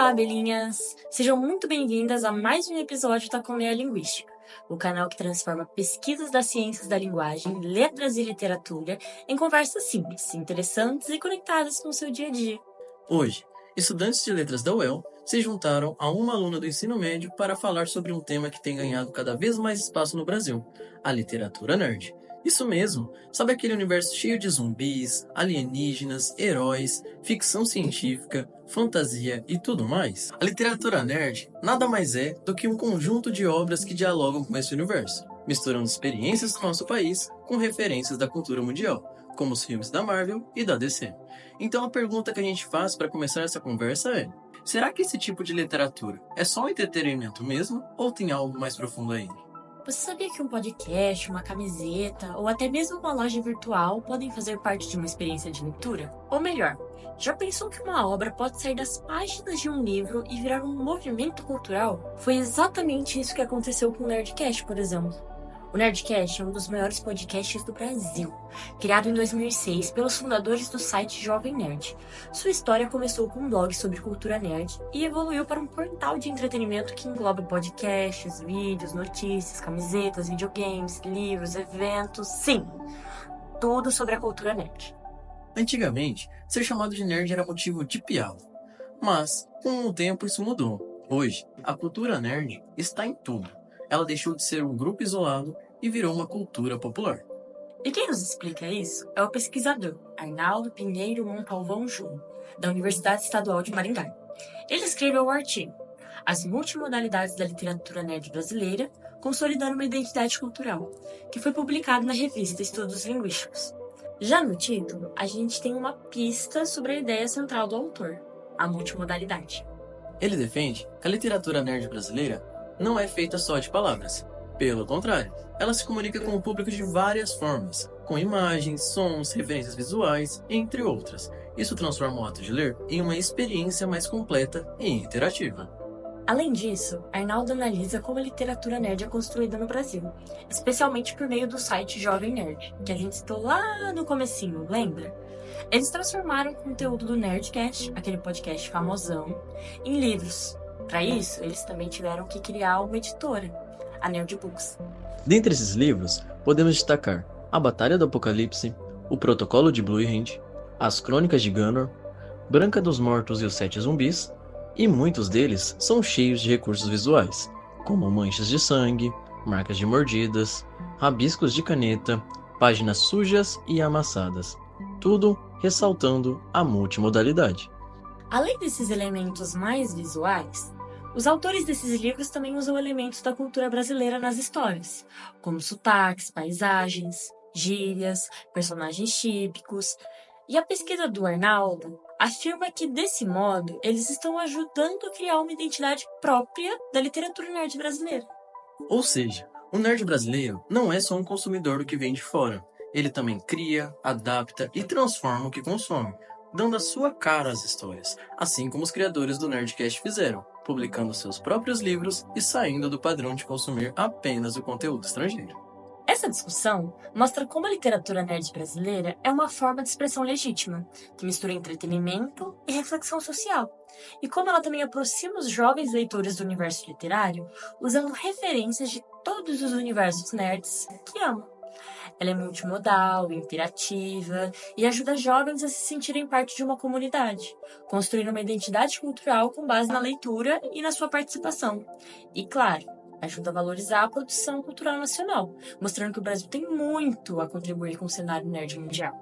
Olá, abelhinhas! Sejam muito bem-vindas a mais um episódio da Colmeia Linguística, o canal que transforma pesquisas das ciências da linguagem, letras e literatura em conversas simples, interessantes e conectadas com o seu dia a dia. Hoje, estudantes de letras da UEL se juntaram a uma aluna do ensino médio para falar sobre um tema que tem ganhado cada vez mais espaço no Brasil, a literatura nerd. Isso mesmo, sabe aquele universo cheio de zumbis, alienígenas, heróis, ficção científica, fantasia e tudo mais? A literatura nerd nada mais é do que um conjunto de obras que dialogam com esse universo, misturando experiências do nosso país com referências da cultura mundial, como os filmes da Marvel e da DC. Então a pergunta que a gente faz para começar essa conversa é: será que esse tipo de literatura é só um entretenimento mesmo ou tem algo mais profundo aí? Você sabia que um podcast, uma camiseta ou até mesmo uma loja virtual podem fazer parte de uma experiência de leitura? Ou melhor, já pensou que uma obra pode sair das páginas de um livro e virar um movimento cultural? Foi exatamente isso que aconteceu com o Nerdcast, por exemplo. O Nerdcast é um dos maiores podcasts do Brasil, criado em 2006 pelos fundadores do site Jovem Nerd. Sua história começou com um blog sobre cultura nerd e evoluiu para um portal de entretenimento que engloba podcasts, vídeos, notícias, camisetas, videogames, livros, eventos, sim, tudo sobre a cultura nerd. Antigamente, ser chamado de nerd era motivo de piada. Mas, com o tempo, isso mudou. Hoje, a cultura nerd está em tudo. Ela deixou de ser um grupo isolado e virou uma cultura popular. E quem nos explica isso é o pesquisador Arnaldo Pinheiro Montalvão Júnior, da Universidade Estadual de Maringá. Ele escreveu o artigo As Multimodalidades da Literatura Nerd Brasileira, Consolidando uma Identidade Cultural, que foi publicado na revista Estudos Linguísticos. Já no título, a gente tem uma pista sobre a ideia central do autor, a multimodalidade. Ele defende que a literatura nerd brasileira não é feita só de palavras. Pelo contrário, ela se comunica com o público de várias formas, com imagens, sons, referências visuais, entre outras. Isso transforma o ato de ler em uma experiência mais completa e interativa. Além disso, Arnaldo analisa como a literatura nerd é construída no Brasil, especialmente por meio do site Jovem Nerd, que a gente citou lá no comecinho, lembra? Eles transformaram o conteúdo do Nerdcast, aquele podcast famosão, em livros. Para isso, eles também tiveram que criar uma editora, a Nerd Books. Dentre esses livros, podemos destacar A Batalha do Apocalipse, O Protocolo de Blue Hand, As Crônicas de Gunnor, Branca dos Mortos e os Sete Zumbis, e muitos deles são cheios de recursos visuais, como manchas de sangue, marcas de mordidas, rabiscos de caneta, páginas sujas e amassadas, tudo ressaltando a multimodalidade. Além desses elementos mais visuais, os autores desses livros também usam elementos da cultura brasileira nas histórias, como sotaques, paisagens, gírias, personagens típicos. E a pesquisa do Arnaldo afirma que, desse modo, eles estão ajudando a criar uma identidade própria da literatura nerd brasileira. Ou seja, o nerd brasileiro não é só um consumidor do que vem de fora. Ele também cria, adapta e transforma o que consome, dando a sua cara às histórias, assim como os criadores do Nerdcast fizeram, publicando seus próprios livros e saindo do padrão de consumir apenas o conteúdo estrangeiro. Essa discussão mostra como a literatura nerd brasileira é uma forma de expressão legítima, que mistura entretenimento e reflexão social, e como ela também aproxima os jovens leitores do universo literário, usando referências de todos os universos nerds que amam. Ela é multimodal, interativa e ajuda jovens a se sentirem parte de uma comunidade, construindo uma identidade cultural com base na leitura e na sua participação. E, claro, ajuda a valorizar a produção cultural nacional, mostrando que o Brasil tem muito a contribuir com o cenário nerd mundial.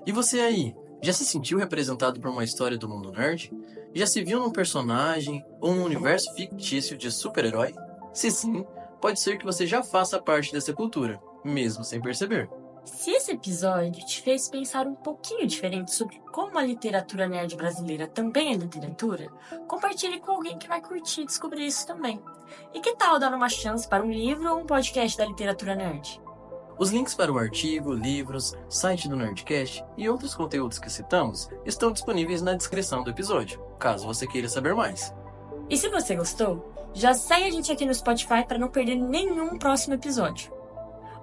E você aí, já se sentiu representado por uma história do mundo nerd? Já se viu num personagem ou num universo fictício de super-herói? Se sim, pode ser que você já faça parte dessa cultura, mesmo sem perceber. Se esse episódio te fez pensar um pouquinho diferente sobre como a literatura nerd brasileira também é literatura, compartilhe com alguém que vai curtir descobrir isso também. E que tal dar uma chance para um livro ou um podcast da literatura nerd? Os links para o artigo, livros, site do Nerdcast e outros conteúdos que citamos estão disponíveis na descrição do episódio, caso você queira saber mais. E se você gostou, já segue a gente aqui no Spotify para não perder nenhum próximo episódio.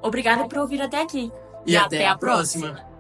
Obrigada por ouvir até aqui. E até a próxima!